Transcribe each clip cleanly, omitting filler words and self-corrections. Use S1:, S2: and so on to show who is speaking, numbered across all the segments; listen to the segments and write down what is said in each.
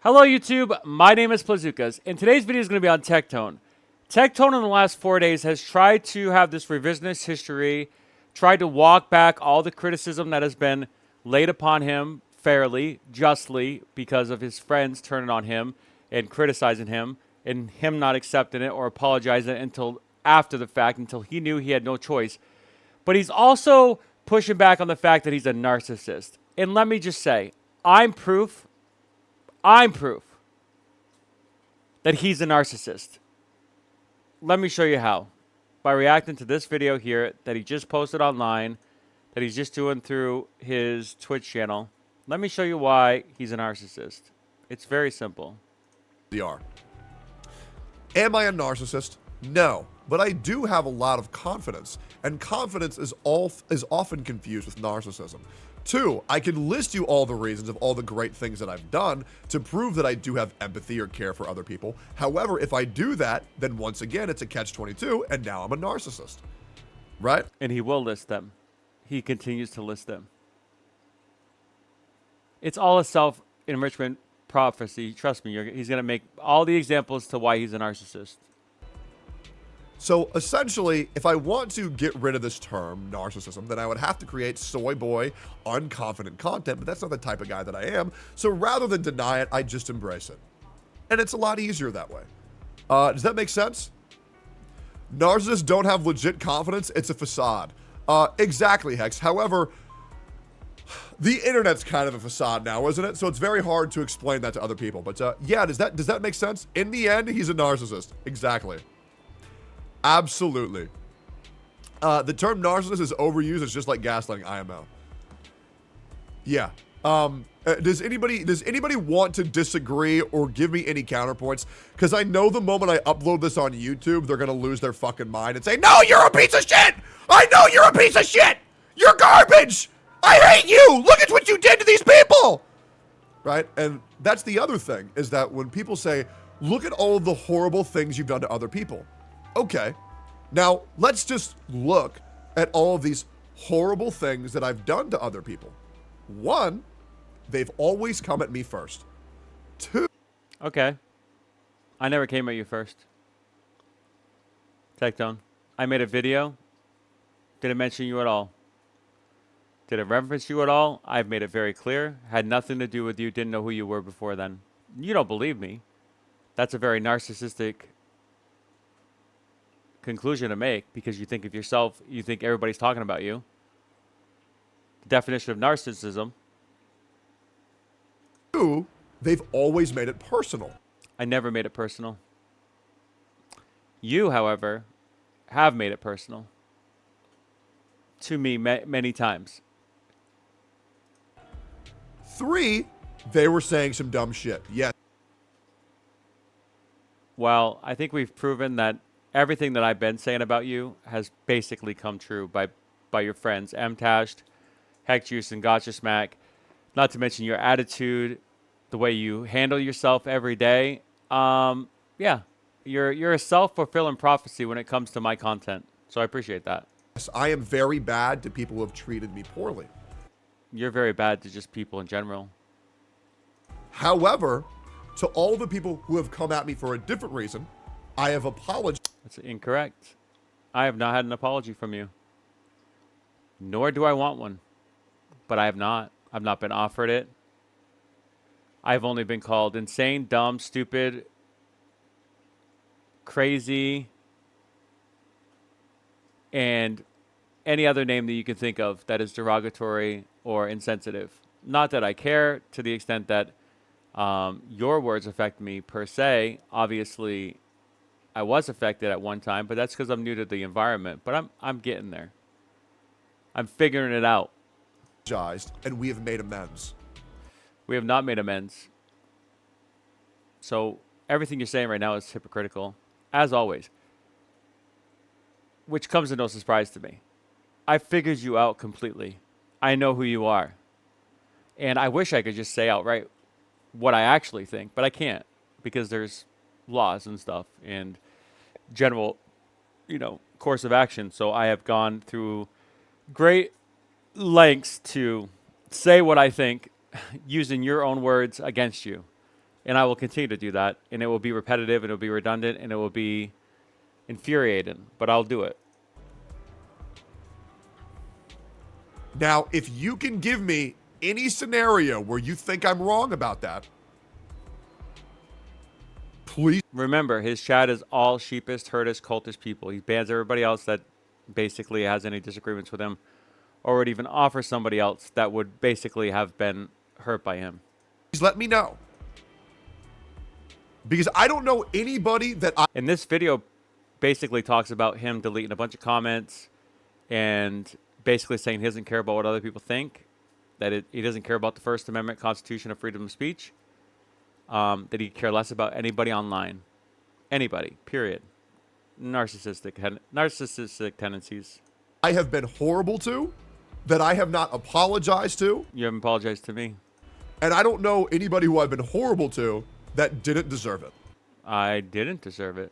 S1: Hello YouTube, my name is Plazukas, and today's video is going to be on Tectone. Tectone in the last 4 days has tried to have this revisionist history, tried to walk back all the criticism that has been laid upon him fairly, justly, because of his friends turning on him and criticizing him, and him not accepting it or apologizing until after the fact, until he knew he had no choice. But he's also pushing back on the fact that he's a narcissist. And let me just say, I'm proof that he's a narcissist. Let me show you how. By reacting to this video here that he just posted online, that he's just doing through his Twitch channel. Let me show you why he's a narcissist. It's very simple.
S2: Am I a narcissist? No, but I do have a lot of confidence, and confidence is often confused with narcissism. 2, I can list you all the reasons of all the great things that I've done to prove that I do have empathy or care for other people. However, if I do that, then once again, it's a catch-22, and now I'm a narcissist. Right?
S1: And he will list them. He continues to list them. It's all a self-enrichment prophecy. Trust me, he's going to make all the examples to why he's a narcissist.
S2: So essentially, if I want to get rid of this term, narcissism, then I would have to create soy boy, unconfident content, but that's not the type of guy that I am. So rather than deny it, I just embrace it. And it's a lot easier that way. Does that make sense? Narcissists don't have legit confidence. It's a facade. Exactly, Hex. However, the internet's kind of a facade now, isn't it? So it's very hard to explain that to other people. But yeah, does that make sense? In the end, he's a narcissist. Exactly. Absolutely. The term narcissist is overused. It's just like gaslighting, IMO. Yeah. Does anybody want to disagree or give me any counterpoints? Because I know the moment I upload this on YouTube, they're going to lose their fucking mind and say, no, you're a piece of shit. I know you're a piece of shit. You're garbage. I hate you. Look at what you did to these people. Right? And that's the other thing, is that when people say, look at all the horrible things you've done to other people. Okay, now let's just look at all of these horrible things that I've done to other people. 1, they've always come at me first. 2.
S1: Okay. I never came at you first. Tectone. I made a video. Didn't mention you at all. Didn't reference you at all. I've made it very clear. Had nothing to do with you. Didn't know who you were before then. You don't believe me. That's a very narcissistic conclusion to make, because you think of yourself, you think everybody's talking about you. The definition of narcissism.
S2: 2, they've always made it personal.
S1: I never made it personal. You, however, have made it personal to me many times.
S2: 3, they were saying some dumb shit. Yes.
S1: Well, I think we've proven that everything that I've been saying about you has basically come true by your friends, Mtashed, Heck Juice, and Gotcha Smack. Not to mention your attitude, the way you handle yourself every day. Yeah, you're a self-fulfilling prophecy when it comes to my content. So I appreciate that.
S2: Yes, I am very bad to people who have treated me poorly.
S1: You're very bad to just people in general.
S2: However, to all the people who have come at me for a different reason, I have apologized.
S1: That's incorrect. I have not had an apology from you. Nor do I want one. But I have not. I've not been offered it. I've only been called insane, dumb, stupid, crazy, and any other name that you can think of that is derogatory or insensitive. Not that I care to the extent that your words affect me per se. Obviously, I was affected at one time, but that's because I'm new to the environment. But I'm getting there. I'm figuring it out.
S2: And we have made amends.
S1: We have not made amends. So everything you're saying right now is hypocritical, as always. Which comes as no surprise to me. I figured you out completely. I know who you are. And I wish I could just say outright what I actually think, but I can't, because there's laws and stuff and general, course of action. So I have gone through great lengths to say what I think using your own words against you. And I will continue to do that. And it will be repetitive, and it will be redundant, and it will be infuriating. But I'll do it.
S2: Now, if you can give me any scenario where you think I'm wrong about that, please.
S1: Remember, his chat is all sheepist, herdist, cultist people. He bans everybody else that basically has any disagreements with him, or would even offer somebody else that would basically have been hurt by him.
S2: Please let me know. Because I don't know anybody that I...
S1: And this video basically talks about him deleting a bunch of comments and basically saying he doesn't care about what other people think, that he doesn't care about the First Amendment, Constitution of freedom of speech, that he care less about anybody online. Anybody, period. Narcissistic tendencies.
S2: I have been horrible to, that I have not apologized to.
S1: You haven't apologized to me.
S2: And I don't know anybody who I've been horrible to that didn't deserve it.
S1: I didn't deserve it.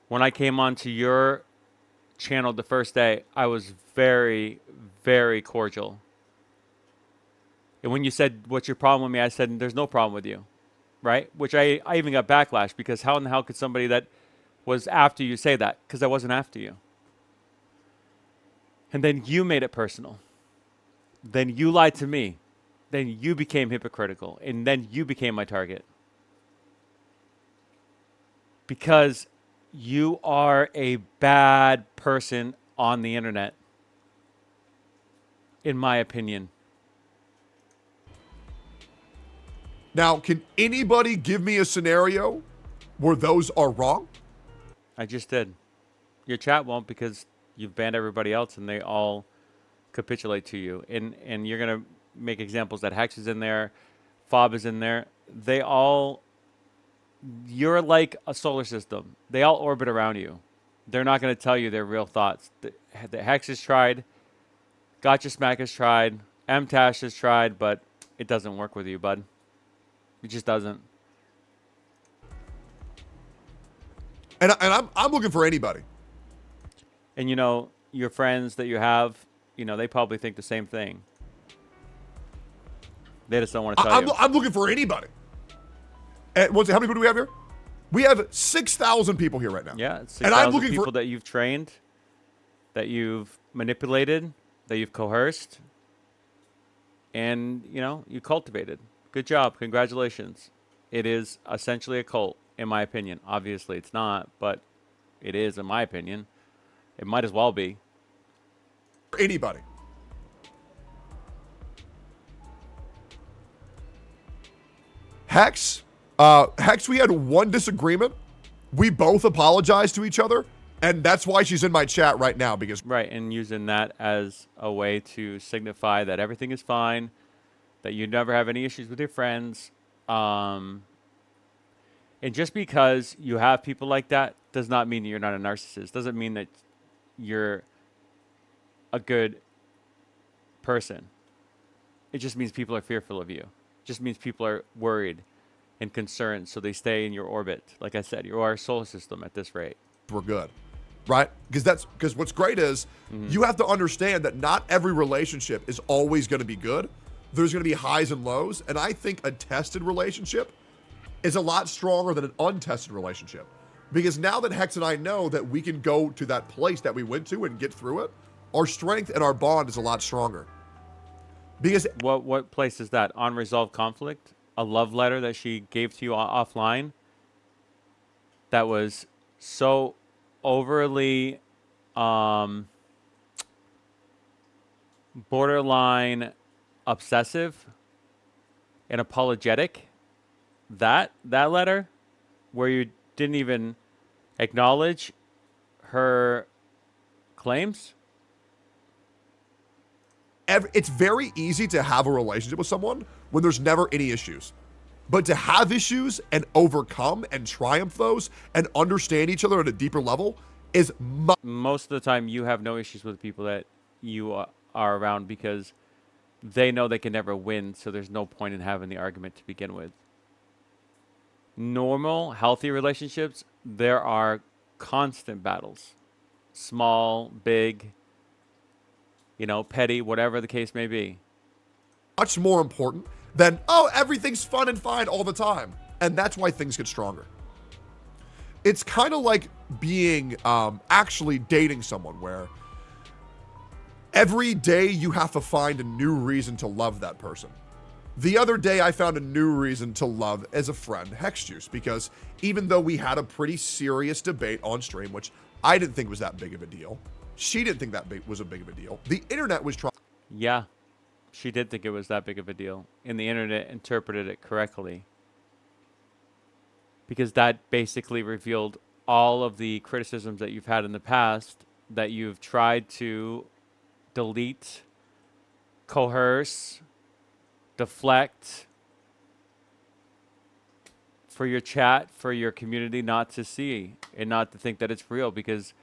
S1: When I came onto your channel the first day, I was very, very cordial. And when you said, what's your problem with me? I said, there's no problem with you. Right? Which I even got backlash, because how in the hell could somebody that was after you say that? Because I wasn't after you. And then you made it personal. Then you lied to me. Then you became hypocritical. And then you became my target. Because you are a bad person on the internet. In my opinion.
S2: Now, can anybody give me a scenario where those are wrong?
S1: I just did. Your chat won't, because you've banned everybody else and they all capitulate to you. And you're going to make examples that Hex is in there, Fob is in there. They all... You're like a solar system. They all orbit around you. They're not going to tell you their real thoughts. The Hex has tried. Gotcha Smack has tried. MTash has tried, but it doesn't work with you, bud. It just doesn't.
S2: And I'm looking for anybody.
S1: And, you know, your friends that you have, you know, they probably think the same thing. They just don't want to tell you.
S2: I'm looking for anybody. And how many people do we have here? We have 6,000 people here right now.
S1: Yeah, it's
S2: and I'm
S1: 6,000
S2: looking
S1: people
S2: for
S1: that you've trained, that you've manipulated, that you've coerced, and, you know, you cultivated. Good job. Congratulations. It is essentially a cult, in my opinion. Obviously, it's not, but it is, in my opinion. It might as well be.
S2: Anybody. Hex, we had one disagreement. We both apologized to each other, and that's why she's in my chat right now, because...
S1: Right, and using that as a way to signify that everything is fine, that you never have any issues with your friends. And just because you have people like that does not mean that you're not a narcissist. Doesn't mean that you're a good person. It just means people are fearful of you. It just means people are worried and concerned, so they stay in your orbit. Like I said, you are a solar system at this rate.
S2: We're good, right? Because what's great is you have to understand that not every relationship is always going to be good. There's going to be highs and lows, and I think a tested relationship is a lot stronger than an untested relationship. Because now that Hex and I know that we can go to that place that we went to and get through it, our strength and our bond is a lot stronger. Because
S1: what place is that? Unresolved conflict? A love letter that she gave to you offline that was so overly borderline obsessive and apologetic. That letter where you didn't even acknowledge her claims.
S2: It's very easy to have a relationship with someone when there's never any issues. But to have issues and overcome and triumph those and understand each other at a deeper level is
S1: most of the time you have no issues with people that you are around, because they know they can never win, so there's no point in having the argument to begin with. Normal, healthy relationships, there are constant battles. Small, big, you know, petty, whatever the case may be.
S2: much more important than, oh, everything's fun and fine all the time. And that's why things get stronger. It's kind of like being actually dating someone where every day you have to find a new reason to love that person. The other day I found a new reason to love as a friend Hex Juice, because even though we had a pretty serious debate on stream, which I didn't think was that big of a deal, she didn't think that was a big of a deal. The internet was trying.
S1: Yeah, she did think it was that big of a deal, and the internet interpreted it correctly. Because that basically revealed all of the criticisms that you've had in the past that you've tried to delete, coerce, deflect for your chat, for your community not to see and not to think that it's real, because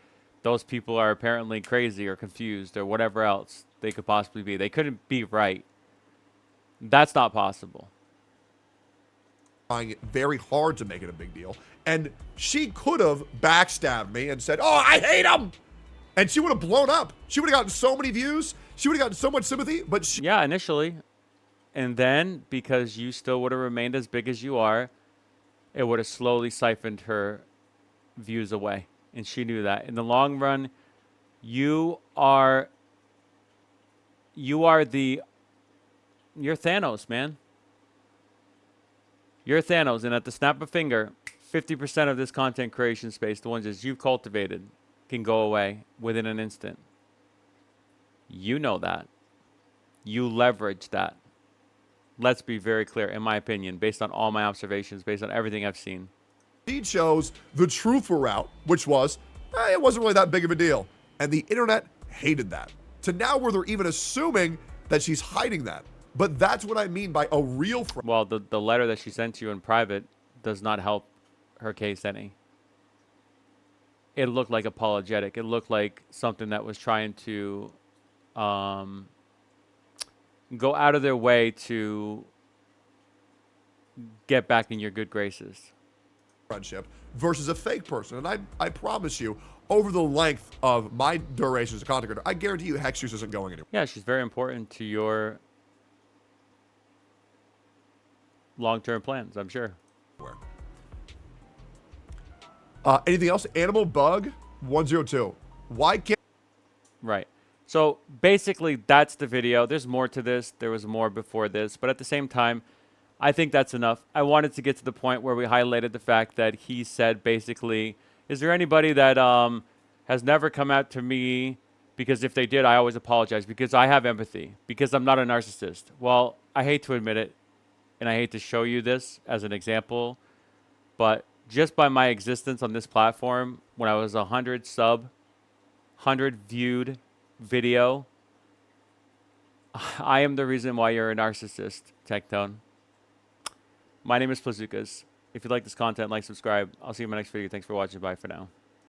S1: those people are apparently crazy or confused or whatever else they could possibly be. They couldn't be right. That's not possible.
S2: Trying it very hard to make it a big deal. And she could have backstabbed me and said, oh, I hate him. And she would have blown up. She would have gotten so many views. She would have gotten so much sympathy. But she
S1: yeah, initially. And then, because you still would have remained as big as you are, it would have slowly siphoned her views away. And she knew that. In the long run, you're Thanos, man. You're Thanos, and at the snap of a finger, 50% of this content creation space, the ones that you've cultivated, can go away within an instant. You know that. You leverage that. Let's be very clear, in my opinion, based on all my observations, based on everything I've seen.
S2: She chose the truthful route, which was, it wasn't really that big of a deal. And the internet hated that. To now where they're even assuming that she's hiding that. But that's what I mean by a real friend.
S1: Well, the letter that she sent to you in private does not help her case any. It looked like apologetic. It looked like something that was trying to go out of their way to get back in your good graces.
S2: Friendship versus a fake person. And I promise you, over the length of my duration as a content creator, I guarantee you Hex Juice isn't going anywhere.
S1: Yeah, she's very important to your long-term plans, I'm sure.
S2: Anything else? Animal Bug 102. Why can't...
S1: Right. So basically, that's the video. There's more to this. There was more before this. But at the same time, I think that's enough. I wanted to get to the point where we highlighted the fact that he said basically, is there anybody that has never come out to me? Because if they did, I always apologize because I have empathy, because I'm not a narcissist. Well, I hate to admit it, and I hate to show you this as an example, but just by my existence on this platform, when I was 100 viewed video, I am the reason why you're a narcissist, Tectone. My name is Plazukas. If you like this content, like, subscribe. I'll see you in my next video. Thanks for watching. Bye for now.